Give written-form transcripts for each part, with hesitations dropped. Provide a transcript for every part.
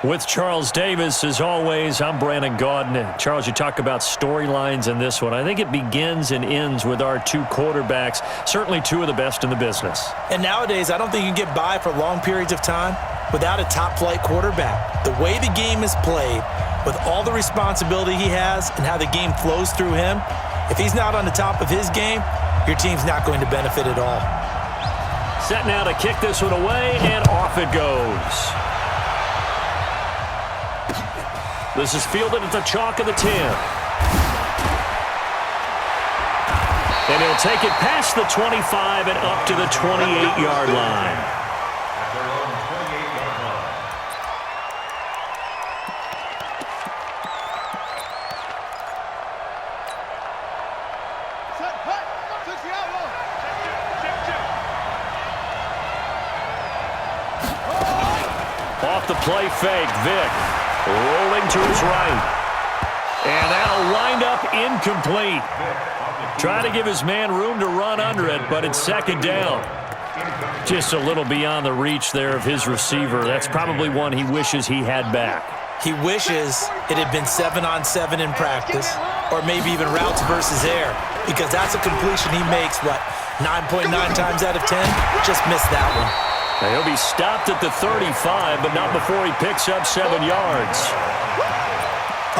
With Charles Davis, as always, I'm Brandon Gaudin. Charles, you talk about storylines in this one. I think it begins and ends with our two quarterbacks, certainly two of the best in the business. And nowadays, I don't think you can get by for long periods of time without a top-flight quarterback. The way the game is played, with all the responsibility he has and how the game flows through him, if he's not on the top of his game, your team's not going to benefit at all. Set now to kick this one away, and off it goes. This is fielded at the chalk of the 10. And he'll take it past the 25 and up to the 28-yard line. Off the play fake, Vick. Rolling to his right. And that'll wind up incomplete. Try to give his man room to run under it, but it's second down. Just a little beyond the reach there of his receiver. That's probably one he wishes he had back. He wishes it had been 7-on-7 in practice, or maybe even routes versus air, because that's a completion he makes, 9.9 times out of 10? Just missed that one. Now he'll be stopped at the 35, but not before he picks up 7 yards.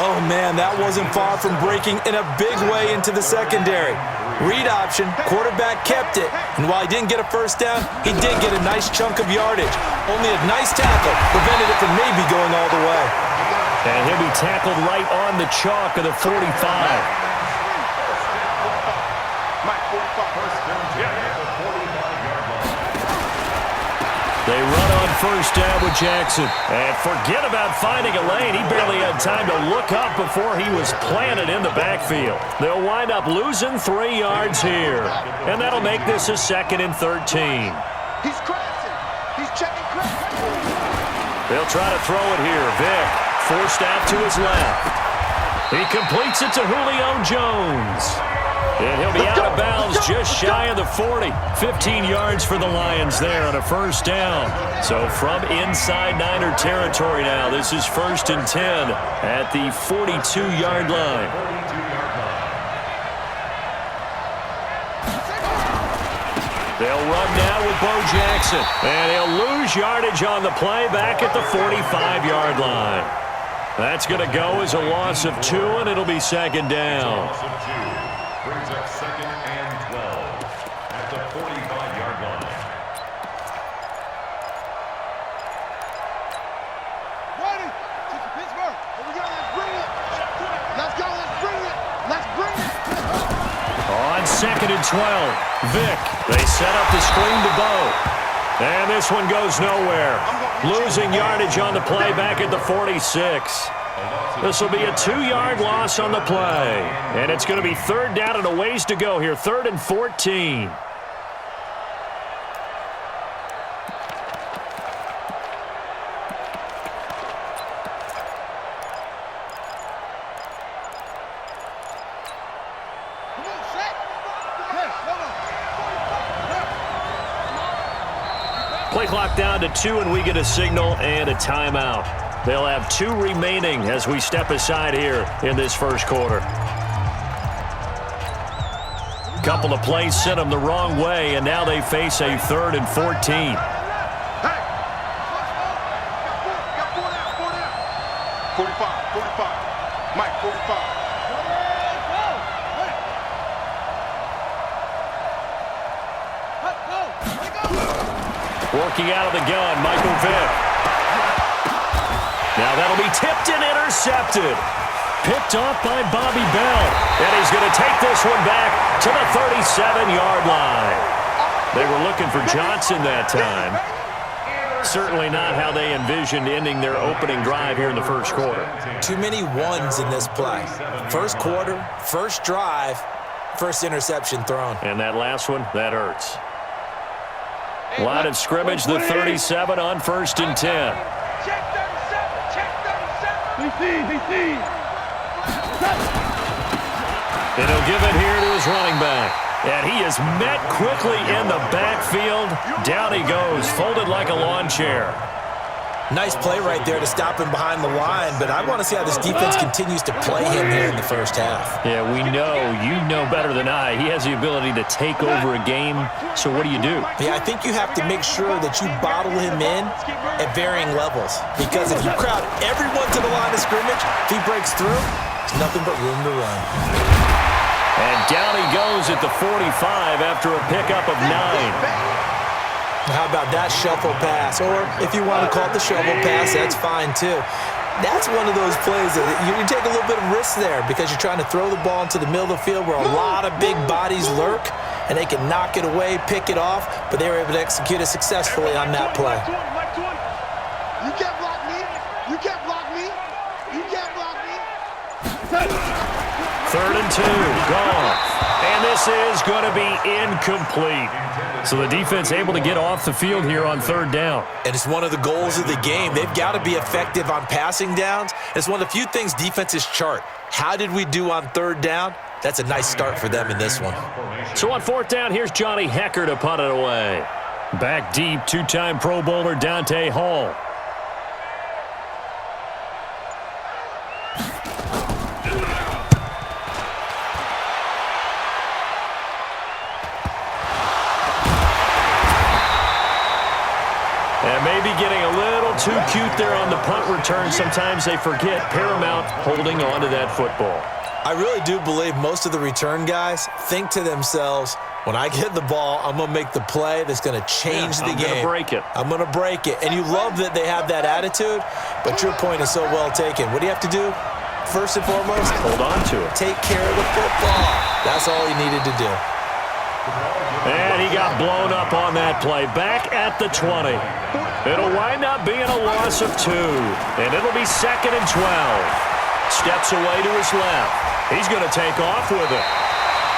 Oh, man, that wasn't far from breaking in a big way into the secondary. Read option, quarterback kept it, and while he didn't get a first down, he did get a nice chunk of yardage. Only a nice tackle prevented it from maybe going all the way. And he'll be tackled right on the chalk of the 45. They run on first down with Jackson. And forget about finding a lane. He barely had time to look up before he was planted in the backfield. They'll wind up losing 3 yards here. And that'll make this a 2nd and 13. He's crashing. He's checking crash. They'll try to throw it here. Vick forced out to his left. He completes it to Julio Jones. And he'll be out of bounds just shy of the 40. 15 yards for the Lions there on a first down. So from inside Niner territory now, this is 1st and 10 at the 42-yard line. They'll run now with Bo Jackson. And he'll lose yardage on the play back at the 45-yard line. That's going to go as a loss of 2, and it'll be 2nd down. Brings up 2nd and 12 at the 45-yard line. Ready? Pittsburgh. Here we go. Let's bring it. Let's go. Let's bring it. Let's bring it. On 2nd and 12, Vick. They set up the screen to Bo. And this one goes nowhere. Losing yardage on the play back at the 46. This will be a 2-yard loss on the play. And it's going to be 3rd down and a ways to go here. 3rd and 14. Play clock down to 2, and we get a signal and a timeout. They'll have 2 remaining as we step aside here in this first quarter. Couple of plays sent them the wrong way, and now they face a 3rd and 14. Hey! 45. Mike, 45. Working out of the gun, Michael Vick. Now that'll be tipped and intercepted. Picked off by Bobby Bell. And he's going to take this one back to the 37-yard line. They were looking for Johnson that time. Certainly not how they envisioned ending their opening drive here in the first quarter. Too many ones in this play. First quarter, first drive, first interception thrown. And that last one, that hurts. Line of scrimmage, the 37 on 1st and 10. Check 37. Check 37. And he'll give it here to his running back. And he is met quickly in the backfield. Down he goes, folded like a lawn chair. Nice play right there to stop him behind the line, but I want to see how this defense continues to play him here in the first half. Yeah, we know. You know better than I. He has the ability to take over a game, so what do? Yeah, I think you have to make sure that you bottle him in at varying levels, because if you crowd everyone to the line of scrimmage, if he breaks through, there's nothing but room to run. And down he goes at the 45 after a pickup of 9. How about that shuffle pass? Or if you want to call it the shovel pass, that's fine too. That's one of those plays that you take a little bit of risk there because you're trying to throw the ball into the middle of the field where a lot of big bodies lurk, and they can knock it away, pick it off, but they were able to execute it successfully on that play. You can't block me. You can't block me. You can't block me. 3rd and 2, gone. And this is going to be incomplete. So the defense able to get off the field here on 3rd down. And it's one of the goals of the game. They've got to be effective on passing downs. It's one of the few things defenses chart. How did we do on 3rd down? That's a nice start for them in this one. So on 4th down, here's Johnny Hecker to punt it away. Back deep, 2-time Pro Bowler Dante Hall. And maybe getting a little too cute there on the punt return. Sometimes they forget Paramount holding on to that football. I really do believe most of the return guys think to themselves, when I get the ball, I'm going to make the play that's going to change the game. I'm going to break it. I'm going to break it. And you love that they have that attitude, but your point is so well taken. What do you have to do? First and foremost, hold on to it. Take care of the football. That's all he needed to do. And he got blown up on that play. Back at the 20. It'll wind up being a loss of 2. And it'll be 2nd and 12. Steps away to his left. He's going to take off with it.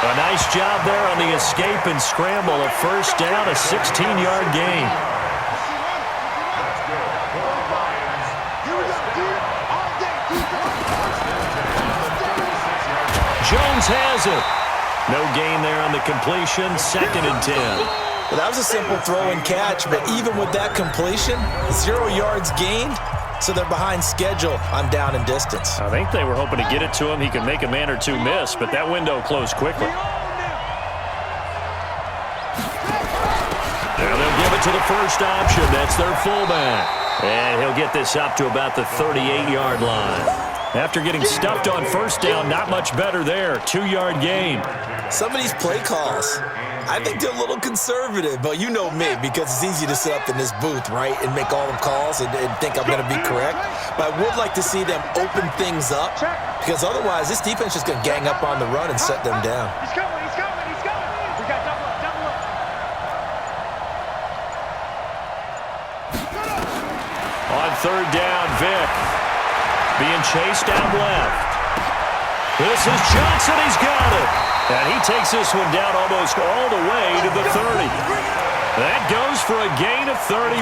A nice job there on the escape and scramble. A 1st down, a 16-yard gain. Jones has it. No gain there on the completion. 2nd and 10. Well, that was a simple throw and catch, but even with that completion, 0 yards gained, so they're behind schedule on down and distance. I think they were hoping to get it to him. He could make a man or two miss, but that window closed quickly. Now they'll give it to the first option. That's their fullback. And he'll get this up to about the 38-yard line. After getting stuffed on 1st down, not much better there. 2-yard gain. Some of these play calls, I think they're a little conservative, but you know me, because it's easy to sit up in this booth, right, and make all the calls and think I'm going to be correct. But I would like to see them open things up, because otherwise this defense is going to gang up on the run and shut them down. He's coming, he's coming, he's coming. We got double up, On 3rd down, Vick being chased down left. This is Johnson. He's got it. And he takes this one down almost all the way to the 30. That goes for a gain of 31.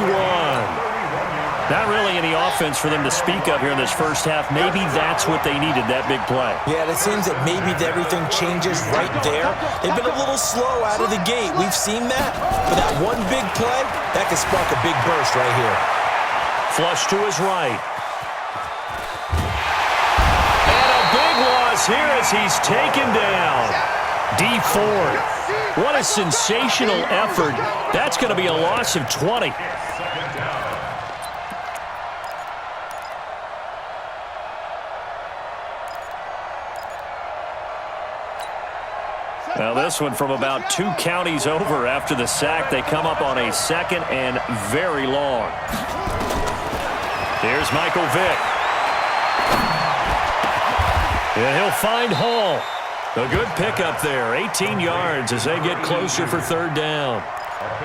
Not really any offense for them to speak of here in this first half. Maybe that's what they needed, that big play. Yeah, it seems that maybe everything changes right there. They've been a little slow out of the gate. We've seen that. But that one big play, that could spark a big burst right here. Flush to his right. And a big loss here as he's taken down. D Ford. What a sensational effort. That's going to be a loss of 20. Now this one from about 2 counties over after the sack. They come up on a 2nd and very long. Here's Michael Vick. And he'll find Hall. A good pickup there. 18 yards as they get closer for 3rd down.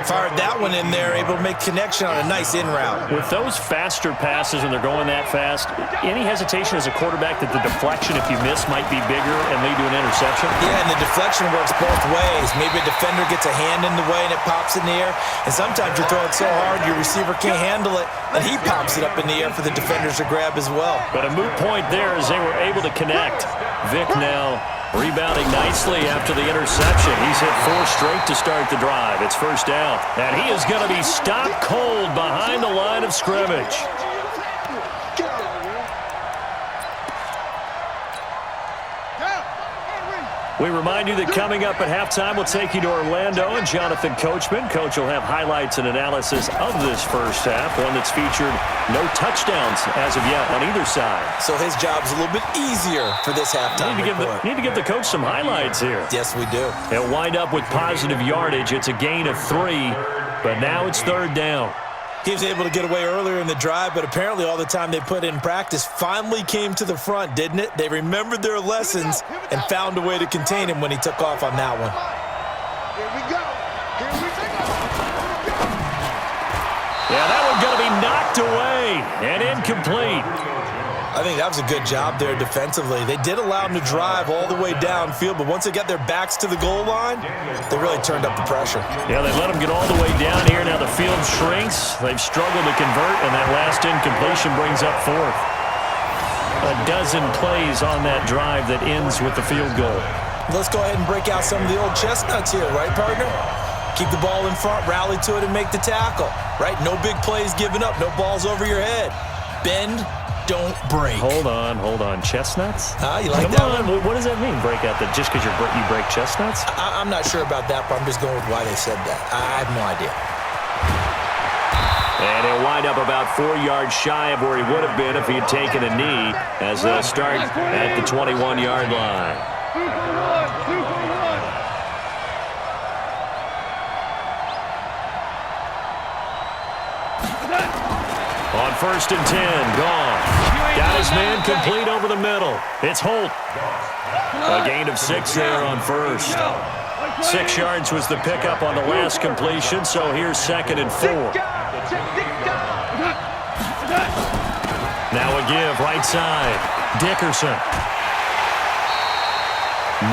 Fired that one in there, able to make connection on a nice in route. With those faster passes when they're going that fast, any hesitation as a quarterback that the deflection, if you miss, might be bigger and lead to an interception? Yeah, and the deflection works both ways. Maybe a defender gets a hand in the way and it pops in the air. And sometimes you throw it so hard your receiver can't handle it, and he pops it up in the air for the defenders to grab as well. But a moot point there as they were able to connect. Vick now rebounding nicely after the interception. He's hit 4 straight to start the drive. It's 1st down. And he is going to be stopped cold behind the line of scrimmage. We remind you that coming up at halftime, we'll take you to Orlando and Jonathan Coachman. Coach will have highlights and analysis of this first half, one that's featured no touchdowns as of yet on either side. So his job's a little bit easier for this halftime report. Need to give the coach some highlights here. Yes, we do. They'll wind up with positive yardage. It's a gain of 3, but now it's third down. He was able to get away earlier in the drive, but apparently all the time they put in practice finally came to the front, didn't it? They remembered their lessons and found a way to contain him when he took off on that one. Here we go. Here we go. Yeah, that one going to be knocked away and incomplete. I think that was a good job there defensively. They did allow him to drive all the way downfield, but once they got their backs to the goal line, they really turned up the pressure. Yeah, they let him get all the way down here. Now the field shrinks. They've struggled to convert, and that last incompletion brings up 4th. A dozen plays on that drive that ends with the field goal. Let's go ahead and break out some of the old chestnuts here, right, partner? Keep the ball in front, rally to it, and make the tackle, right? No big plays given up, no balls over your head. Bend, don't break. Hold on. Chestnuts? You like Come that on. one? What does that mean, break out? That just because you break chestnuts? I'm not sure about that, but I'm just going with why they said that. I have no idea. And he'll wind up about 4 yards shy of where he would have been if he had taken a knee, as they'll start at the 21-yard line. 2 for 1. On 1st and 10, gone. Got his man complete over the middle. It's Holt. A gain of 6 there on 1st. 6 yards was the pickup on the last completion, so here's 2nd and 4. Now a give, right side. Dickerson.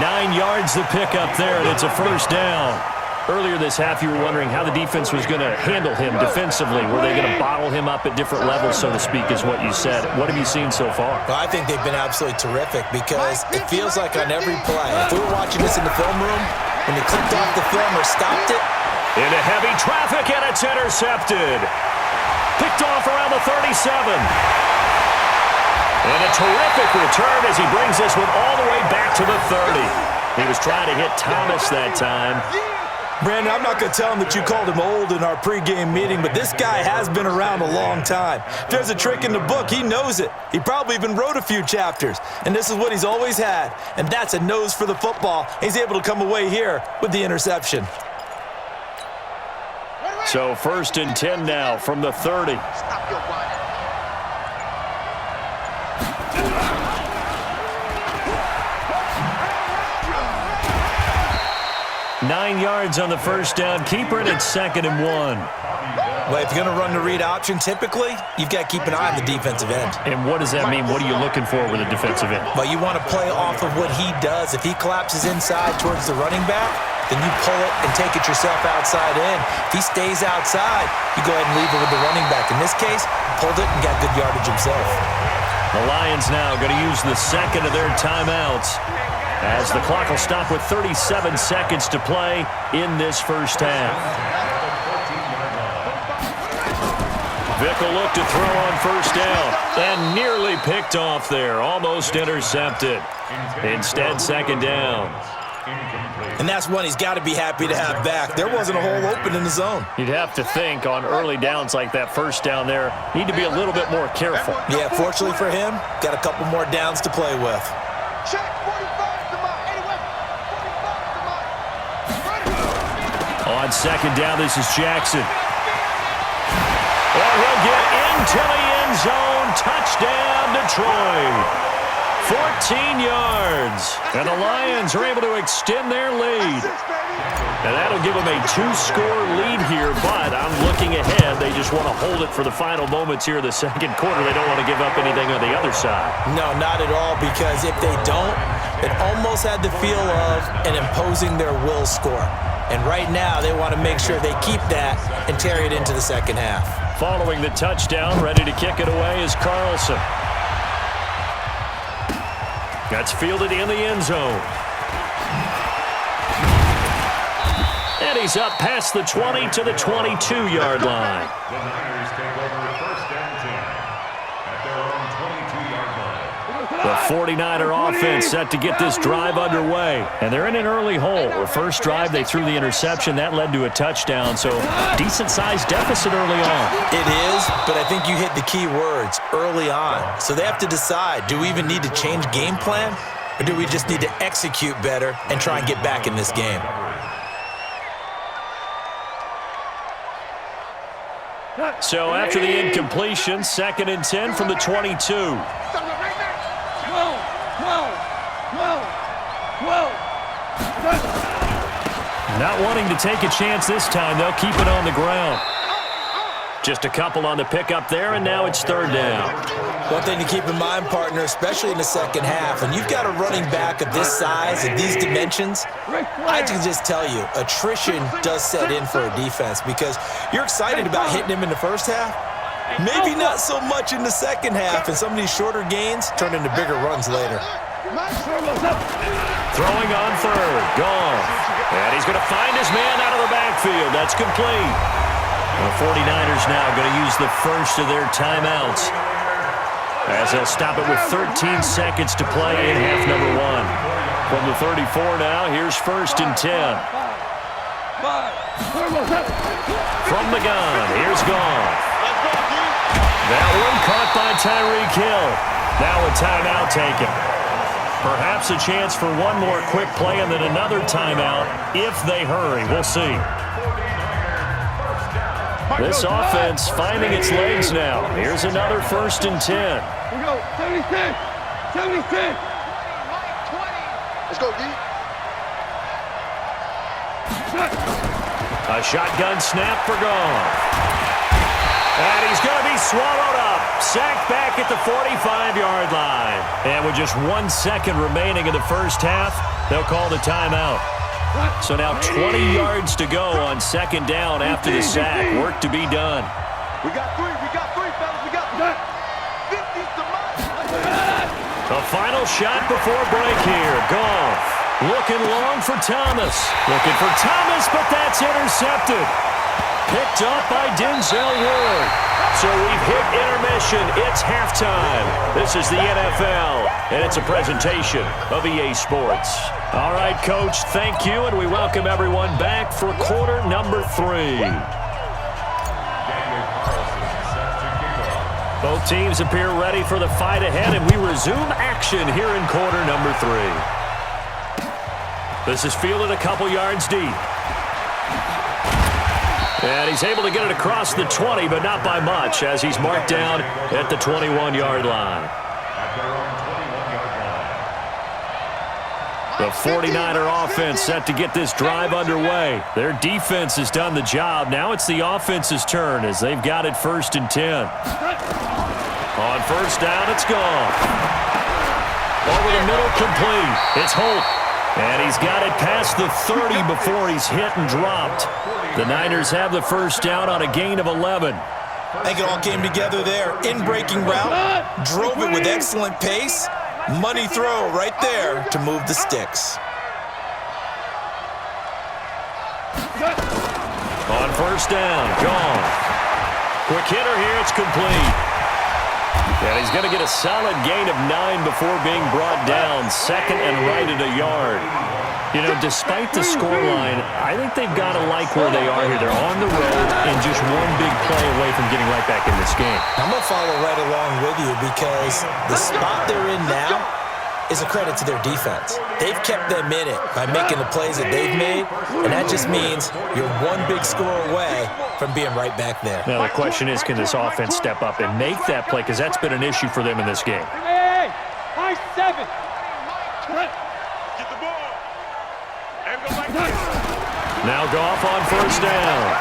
9 yards the pickup there, and it's a first down. Earlier this half, you were wondering how the defense was going to handle him defensively. Were they going to bottle him up at different levels, so to speak, is what you said. What have you seen so far? Well, I think they've been absolutely terrific because it feels like on every play, if we were watching this in the film room, when they clicked off the film or stopped it. Into heavy traffic, and it's intercepted. Picked off around the 37. And a terrific return as he brings this one all the way back to the 30. He was trying to hit Thomas that time. Brandon, I'm not going to tell him that you called him old in our pregame meeting, but this guy has been around a long time. If there's a trick in the book, he knows it. He probably even wrote a few chapters, and this is what he's always had, and that's a nose for the football. He's able to come away here with the interception. So 1st and 10 now from the 30. Stop your whining. 9 yards on the first down. Keeper it at 2nd and 1. Well, if you're going to run the read option, typically, you've got to keep an eye on the defensive end. And what does that mean? What are you looking for with a defensive end? Well, you want to play off of what he does. If he collapses inside towards the running back, then you pull it and take it yourself outside in. If he stays outside, you go ahead and leave it with the running back. In this case, pulled it and got good yardage himself. The Lions now going to use the second of their timeouts, as the clock will stop with 37 seconds to play in this first half. Vick will look to throw on first down, and nearly picked off there, almost intercepted. Instead, 2nd down. And that's one he's got to be happy to have back. There wasn't a hole open in the zone. You'd have to think on early downs like that first down there, need to be a little bit more careful. Yeah, fortunately for him, got a couple more downs to play with. Check 45 to my 81. 45 to my. On 2nd down, this is Jackson. And he'll get into the end zone. Touchdown, Detroit. 14 yards. And the Lions are able to extend their lead. And that'll give them a 2-score lead here, but I'm looking ahead. They just want to hold it for the final moments here of the second quarter. They don't want to give up anything on the other side. No, not at all, because if they don't, it almost had the feel of an imposing their will score. And right now, they want to make sure they keep that and carry it into the second half. Following the touchdown, ready to kick it away is Carlson. That's fielded in the end zone. And he's up past the 20 to the 22-yard line. The Niners take over 1st and 10 at their own 22-yard line. The 49er offense set to get this drive underway. And they're in an early hole. The first drive, they threw the interception. That led to a touchdown. So decent-sized deficit early on. It is, but I think you hit the key words, early on. So they have to decide, do we even need to change game plan? Or do we just need to execute better and try and get back in this game? So after the incompletion, 2nd and 10 from the 22. Not wanting to take a chance this time, they'll keep it on the ground. Just a couple on the pickup there, and now it's 3rd down. One thing to keep in mind, partner, especially in the second half, when you've got a running back of this size and these dimensions, I can just tell you, attrition does set in for a defense because you're excited about hitting him in the first half. Maybe not so much in the second half, and some of these shorter gains turn into bigger runs later. Throwing on 3rd, gone. And he's going to find his man out of the backfield. That's complete. The 49ers now going to use the first of their timeouts as they'll stop it with 13 seconds to play in half number 1. From the 34 now, here's 1st and 10. From the gun, here's Goff. That one caught by Tyreek Hill. Now a timeout taken. Perhaps a chance for one more quick play and then another timeout if they hurry. We'll see. This offense finding its legs now. Here's another 1st and 10. We go, 76, 76. Let's go, D. A shotgun snap for Goff. And he's going to be swallowed up. Sacked back at the 45-yard line. And with just 1 second remaining in the first half, they'll call the timeout. So now 20 yards to go on 2nd down after the sack. Work to be done. We got three, fellas. We got 50's the mark. A final shot before break here. Goff looking long for Thomas. Looking for Thomas, but that's intercepted. Picked up by Denzel Ward. So we've hit intermission. It's halftime. This is the NFL, and it's a presentation of EA Sports. All right, Coach, thank you, and we welcome everyone back for quarter number 3. Both teams appear ready for the fight ahead, and we resume action here in quarter number 3. This is fielded a couple yards deep. And he's able to get it across the 20, but not by much, as he's marked down at the 21-yard line. The 49er offense set to get this drive underway. Their defense has done the job. Now it's the offense's turn as they've got it 1st and 10. On 1st down, it's gone. Over the middle, complete. It's Holt. And he's got it past the 30 before he's hit and dropped. The Niners have the 1st down on a gain of 11. I think it all came together there. In-breaking route, drove it with excellent pace. Money throw right there to move the sticks. On 1st down, gone. Quick hitter here, it's complete. And he's going to get a solid gain of 9 before being brought down. 2nd and right at a yard. You know, despite the scoreline, I think they've got to like where they are here. They're on the road and just one big play away from getting right back in this game. I'm going to follow right along with you because the spot they're in now is a credit to their defense. They've kept them in it by making the plays that they've made, and that just means you're one big score away from being right back there. Now, the question is, can this offense step up and make that play? Because that's been an issue for them in this game. Hey, high 7. Now Goff on 1st down.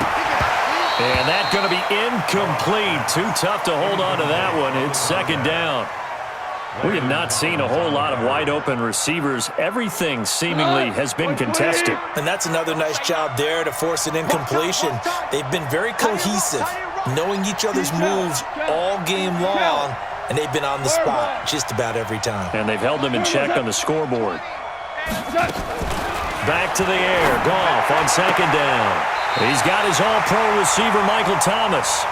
And that's going to be incomplete. Too tough to hold on to that one. It's 2nd down. We have not seen a whole lot of wide-open receivers. Everything seemingly has been contested. And that's another nice job there to force an incompletion. They've been very cohesive, knowing each other's moves all game long, and they've been on the spot just about every time. And they've held them in check on the scoreboard. Back to the air. Goff on 2nd down. He's got his all-pro receiver, Michael Thomas.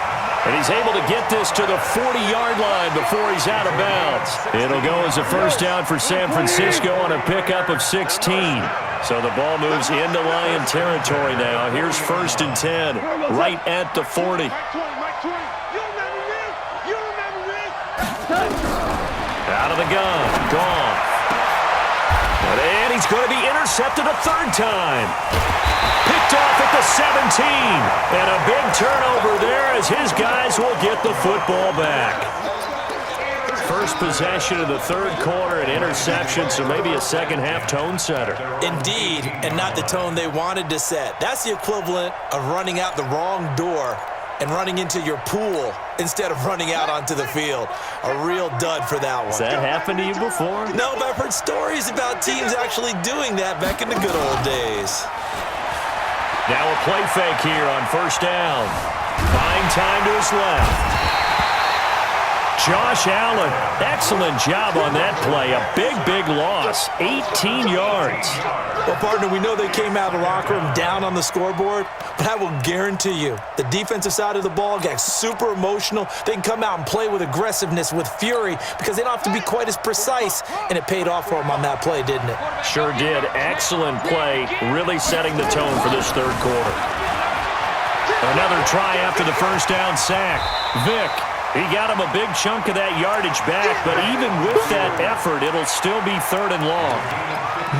And he's able to get this to the 40-yard line before he's out of bounds. It'll go as a first down for San Francisco on a pickup of 16. So the ball moves into Lion territory now. Here's 1st and 10, right at the 40. Out of the gun, gone. And he's going to be intercepted a 3rd time. Picked off at the 17. And a big turnover there as his guys will get the football back. First possession of the 3rd quarter, an interception, so maybe a second-half tone setter. Indeed, and not the tone they wanted to set. That's the equivalent of running out the wrong door and running into your pool instead of running out onto the field. A real dud for that one. Has that happened to you before? No, but I've heard stories about teams actually doing that back in the good old days. Now a play fake here on 1st down. Buying time to his left. Josh Allen, excellent job on that play. A big loss, 18 yards. Well, partner, we know they came out of the locker room down on the scoreboard, but I will guarantee you the defensive side of the ball got super emotional. They can come out and play with aggressiveness, with fury, because they don't have to be quite as precise, and it paid off for them on that play, didn't it? Sure did. Excellent play, really setting the tone for this 3rd quarter. Another try after the 1st down sack. Vick. He got him a big chunk of that yardage back, but even with that effort, it'll still be 3rd and long.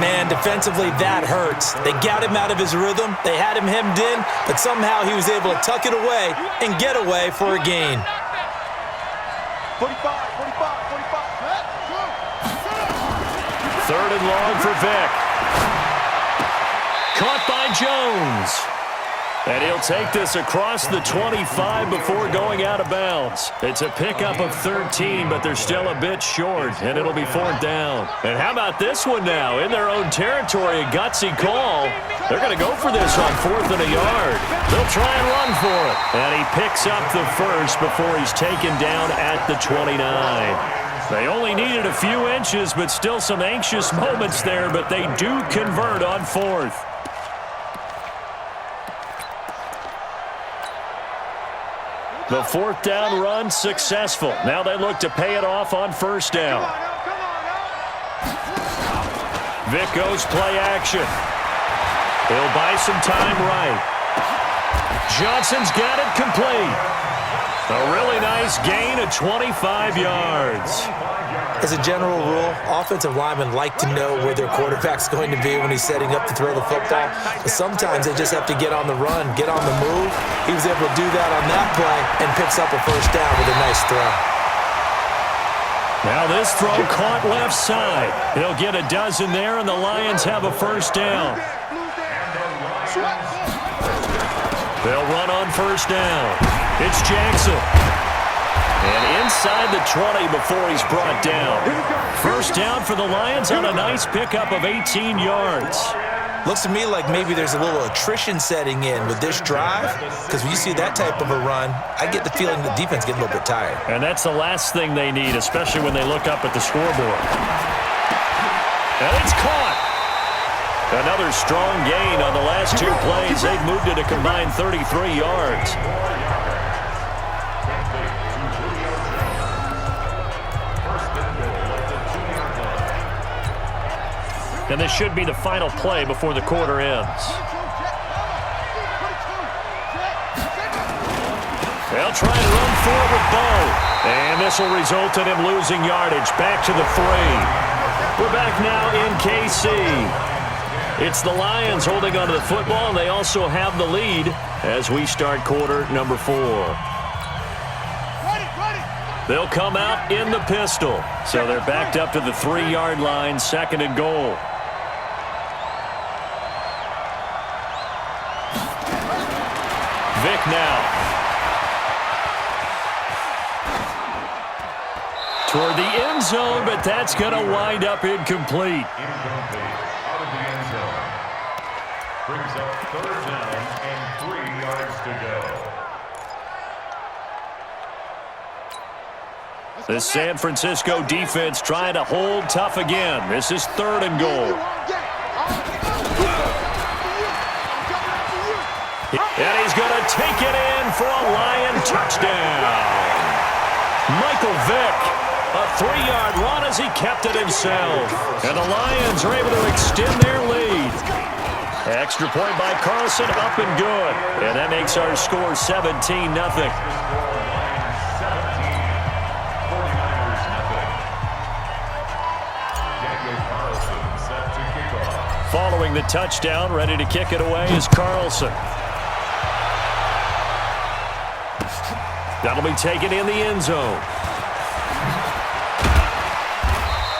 Man, defensively, that hurts. They got him out of his rhythm. They had him hemmed in, but somehow he was able to tuck it away and get away for a gain. 45. 3rd and long for Vick. Caught by Jones. And he'll take this across the 25 before going out of bounds. It's a pickup of 13, but they're still a bit short, and it'll be 4th down. And how about this one now? In their own territory, a gutsy call. They're going to go for this on 4th and a yard. They'll try and run for it. And he picks up the first before he's taken down at the 29. They only needed a few inches, but still some anxious moments there, but they do convert on 4th. The 4th down run successful. Now they look to pay it off on 1st down. Vick goes play action. He'll buy some time right. Johnson's got it complete. A really nice gain of 25 yards. As a general rule, offensive linemen like to know where their quarterback's going to be when he's setting up to throw the football. But sometimes they just have to get on the run, get on the move. He was able to do that on that play and picks up a 1st down with a nice throw. Now this throw caught left side. He'll get a dozen there, and the Lions have a 1st down. They'll run on 1st down. It's Jackson. And inside the 20 before he's brought down. 1st down for the Lions on a nice pickup of 18 yards. Looks to me like maybe there's a little attrition setting in with this drive, because when you see that type of a run, I get the feeling the defense getting a little bit tired. And that's the last thing they need, especially when they look up at the scoreboard. And it's caught. Another strong gain on the last 2 plays. They've moved it a combined 33 yards. And this should be the final play before the quarter ends. They'll try to run forward with Bo. And this will result in him losing yardage back to the 3. We're back now in KC. It's the Lions holding onto the football, and they also have the lead as we start quarter number 4. They'll come out in the pistol. So they're backed up to the 3-yard line, 2nd and goal. Vick now. Toward the end zone, but that's going to wind up incomplete. Incomplete. Out of the end zone. Brings up 3rd down and 3 yards to go. The San Francisco defense trying to hold tough again. This is 3rd and goal. And he's going to take it in for a Lion touchdown. Michael Vick, a 3-yard run as he kept it himself. And the Lions are able to extend their lead. Extra point by Carlson, up and good. And that makes our score 17-0. Following the touchdown, ready to kick it away is Carlson. That'll be taken in the end zone.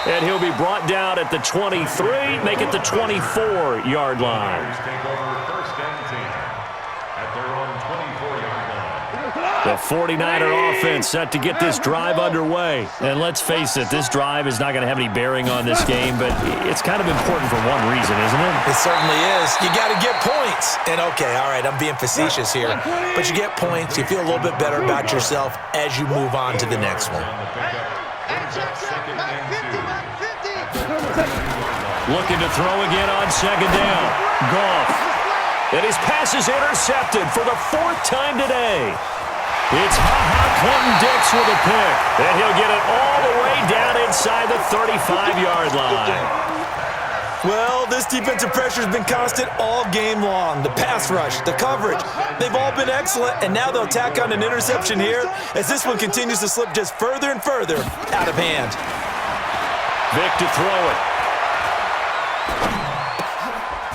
And he'll be brought down at the 23, make it the 24-yard line. The 49er offense set to get this drive underway. And let's face it, this drive is not going to have any bearing on this game, but it's kind of important for one reason, isn't it? It certainly is. You got to get points. And, okay, all right, I'm being facetious here. But you get points, you feel a little bit better about yourself as you move on to the next one. Looking to throw again on second down. Goff. And his pass is intercepted for the 4th time today. It's Clinton-Dix with a pick. And he'll get it all the way down inside the 35-yard line. Well, this defensive pressure has been constant all game long. The pass rush, the coverage, they've all been excellent, and now they'll tack on an interception here as this one continues to slip just further and further out of hand. Vick to throw it.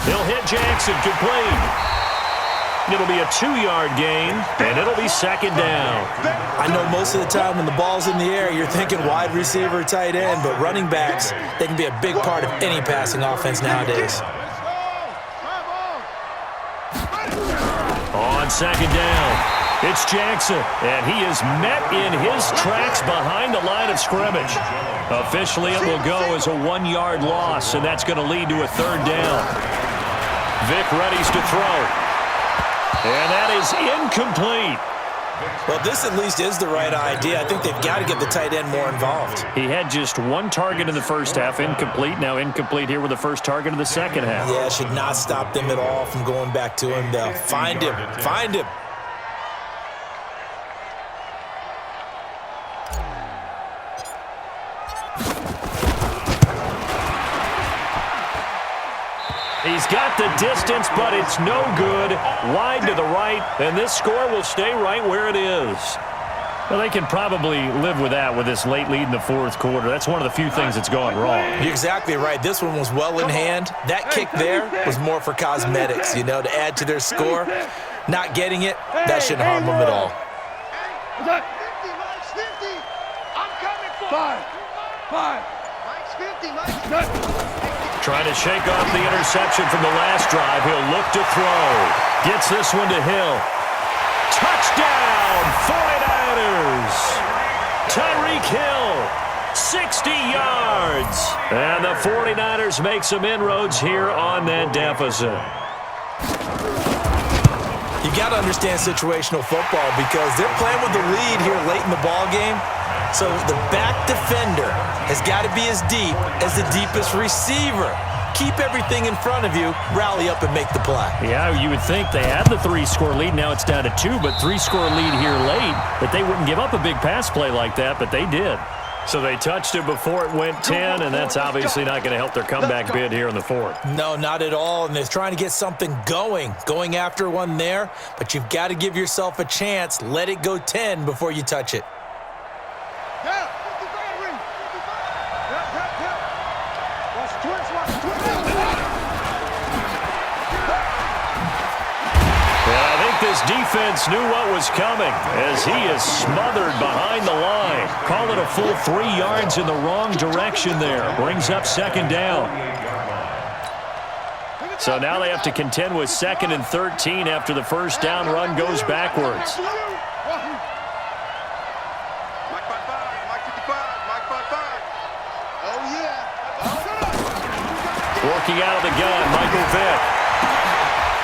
He'll hit Jackson, complete. It'll be a 2-yard gain, and it'll be second down. I know most of the time when the ball's in the air, you're thinking wide receiver, tight end, but running backs, they can be a big part of any passing offense nowadays. On second down, it's Jackson, and he is met in his tracks behind the line of scrimmage. Officially, it will go as a 1-yard loss, and that's going to lead to a 3rd down. Vick readies to throw. And that is incomplete. Well, this at least is the right idea. I think they've got to get the tight end more involved. He had just 1 target in the first half, incomplete. Now incomplete here with the first target of the second half. Yeah, it should not stop them at all from going back to him. They'll find him. Find him. He's got the distance, but it's no good. Wide to the right, and this score will stay right where it is. Well, they can probably live with that with this late lead in the 4th quarter. That's one of the few things that's gone wrong. You're exactly right. This one was well in hand. That kick there was more for cosmetics, you know, to add to their score. Not getting it, that shouldn't harm them at all. 50, Mike's 50. I'm coming for 5. Mike's 50, Mike's 50. Trying to shake off the interception from the last drive. He'll look to throw. Gets this one to Hill. Touchdown, 49ers! Tyreek Hill, 60 yards. And the 49ers make some inroads here on that deficit. You got to understand situational football because they're playing with the lead here late in the ball game. So the back defender has got to be as deep as the deepest receiver. Keep everything in front of you, rally up and make the play. Yeah, you would think they had the 3-score lead. Now it's down to 2, but 3-score lead here late. That they wouldn't give up a big pass play like that, but they did. So they touched it before it went 10, and that's obviously not going to help their comeback bid here in the 4th. No, not at all, and they're trying to get something going after one there, but you've got to give yourself a chance. Let it go 10 before you touch it. This defense knew what was coming as he is smothered behind the line. Call it a full 3 yards in the wrong direction there. Brings up second down. So now they have to contend with 2nd and 13 after the first down run goes backwards. Working out of the gun, Michael Vick.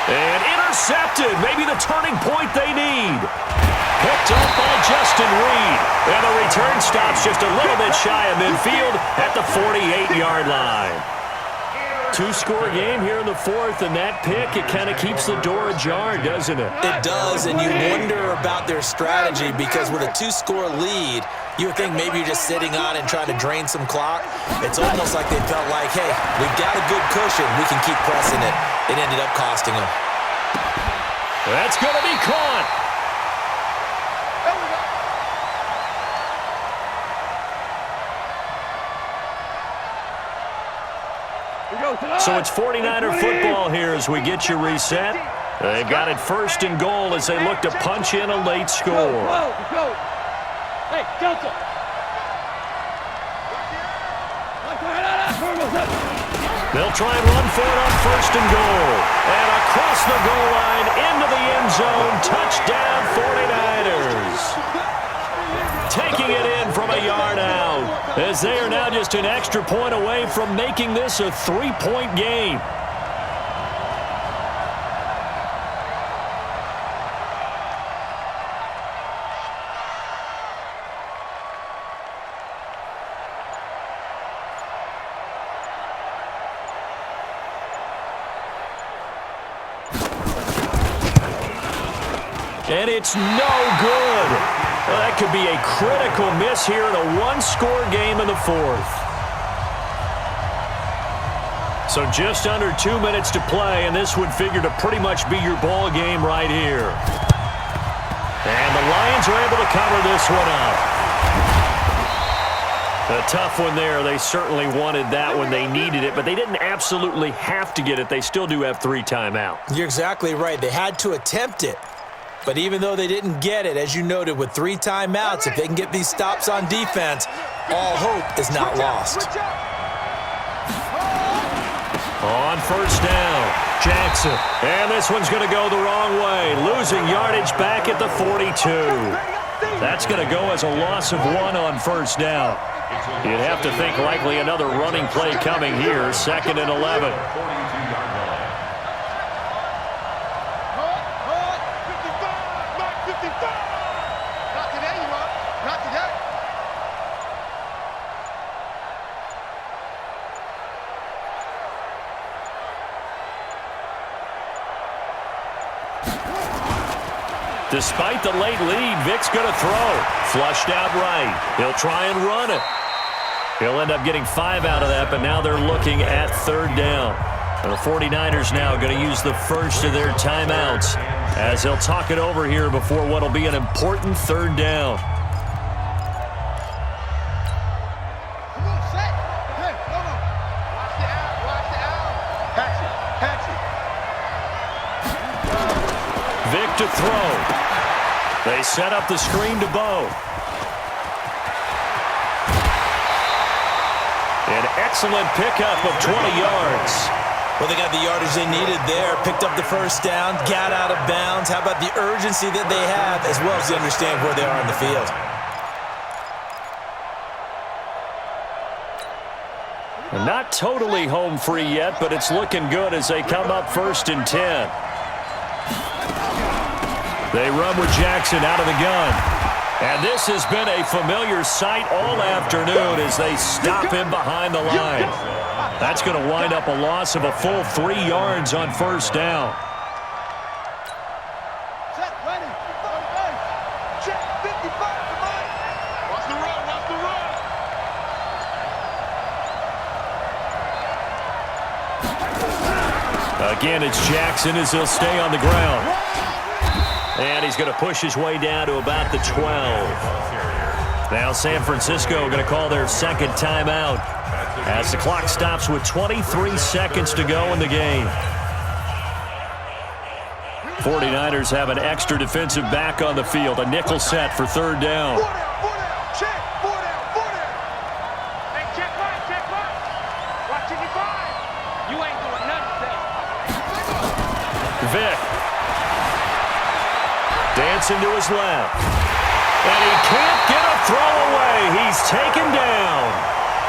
And intercepted, maybe the turning point they need. Picked up by Justin Reed. And the return stops just a little bit shy of midfield at the 48-yard line. Two-score game here in the fourth, and that pick, it kind of keeps the door ajar, doesn't it? It does, and you wonder about their strategy because with a two-score lead, you would think maybe you're just sitting on and trying to drain some clock. It's almost like they felt like, hey, we've got a good cushion. We can keep pressing it. It ended up costing them. That's going to be caught. So it's 49er football here as we get you reset. They've got it first and goal as they look to punch in a late score. Go. Hey, Delta. They'll try and run for it on first and goal. And across the goal line into the end zone. Touchdown 49ers. Taking it in from a yard out as they are now just an extra point away from making this a three-point game. And it's no good. Well, that could be a critical miss here in a one-score game in the fourth. So just under 2 minutes to play, and this would figure to pretty much be your ball game right here. And the Lions are able to cover this one up. A tough one there. They certainly wanted that when they needed it, but they didn't absolutely have to get it. They still do have 3 timeouts. You're exactly right. They had to attempt it. But even though they didn't get it, as you noted, with 3 timeouts, if they can get these stops on defense, all hope is not lost. On first down, Jackson. And this one's going to go the wrong way, losing yardage back at the 42. That's going to go as a loss of 1 on first down. You'd have to think likely another running play coming here, 2nd and 11. Despite the late lead, Vic's going to throw. Flushed out right. He'll try and run it. He'll end up getting 5 out of that, but now they're looking at 3rd down. And the 49ers now going to use the first of their timeouts as they'll talk it over here before what will be an important 3rd down. Vic to throw. They set up the screen to Bo. An excellent pickup of 20 yards. Well, they got the yardage they needed there, picked up the first down, got out of bounds. How about the urgency that they have, as well as they understand where they are on the field? Not totally home free yet, but it's looking good as they come up 1st and 10. They run with Jackson out of the gun. And this has been a familiar sight all afternoon as they stop him behind the line. That's going to wind up a loss of a full 3 yards on first down. Check, ready. Check, 55, come on. Watch the run, watch the run. Again, it's Jackson as he'll stay on the ground. And he's going to push his way down to about the 12. Now San Francisco going to call their 2nd timeout as the clock stops with 23 seconds to go in the game. 49ers have an extra defensive back on the field, a nickel set for 3rd down. 4 down, check, 4 down, 4 down. Hey, check right. Watch it, 5. You ain't doing nothing. Vic. Dancing to his left. And he can't get a throw away. He's taken down.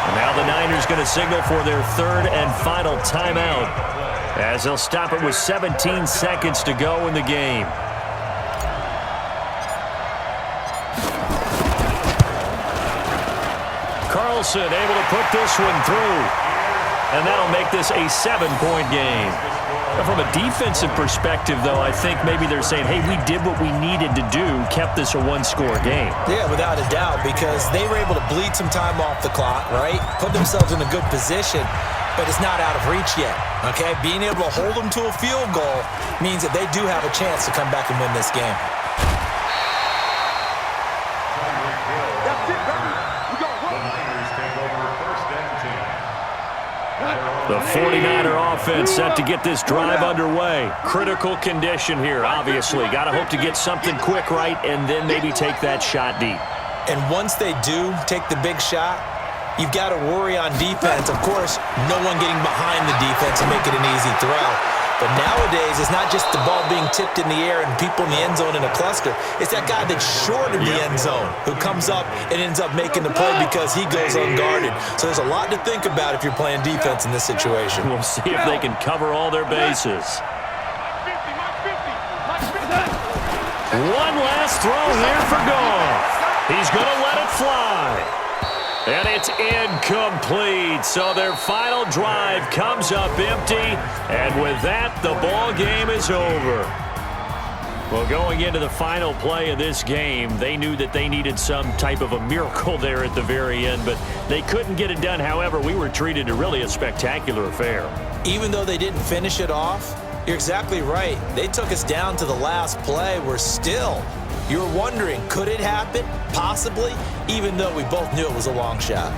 And now the Niners going to signal for their 3rd and final timeout as they'll stop it with 17 seconds to go in the game. Carlson able to put this one through. and that'll make this a 7-point game. From a defensive perspective, though, I think maybe they're saying, hey, we did what we needed to do, kept this a one-score game. Yeah, without a doubt, because they were able to bleed some time off the clock, right? Put themselves in a good position, but it's not out of reach yet, okay? Being able to hold them to a field goal means that they do have a chance to come back and win this game. That's it, baby. We got The one. Niners take over first and 10. The 49er offense set to get this drive underway. Critical condition here, obviously. Got to hope to get something quick right and then maybe take that shot deep. And once they do take the big shot, you've got to worry on defense. Of course, no one getting behind the defense and make it an easy throw. But nowadays, it's not just the ball being tipped in the air and people in the end zone in a cluster. It's that guy that's short of the end zone who comes up and ends up making the play because he goes unguarded. So there's a lot to think about if you're playing defense in this situation. We'll see if they can cover all their bases. One last throw here for Goff. He's going to let it fly. And it's incomplete. So their final drive comes up empty. And with that, the ball game is over. Well, going into the final play of this game, they knew that they needed some type of a miracle there at the very end, but they couldn't get it done. However, we were treated to really a spectacular affair. Even though they didn't finish it off, you're exactly right. They took us down to the last play. We're still, you were wondering, could it happen? Possibly, even though we both knew it was a long shot.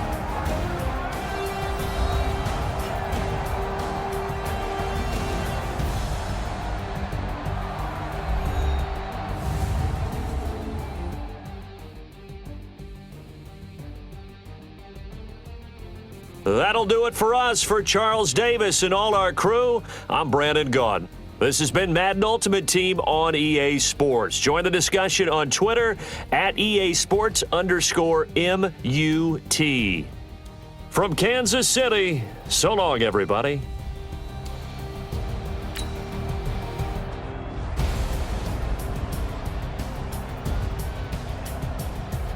That'll do it for us. For Charles Davis and all our crew, I'm Brandon Gaudin. This has been Madden Ultimate Team on EA Sports. Join the discussion on Twitter at EA Sports_MUT. From Kansas City, so long, everybody.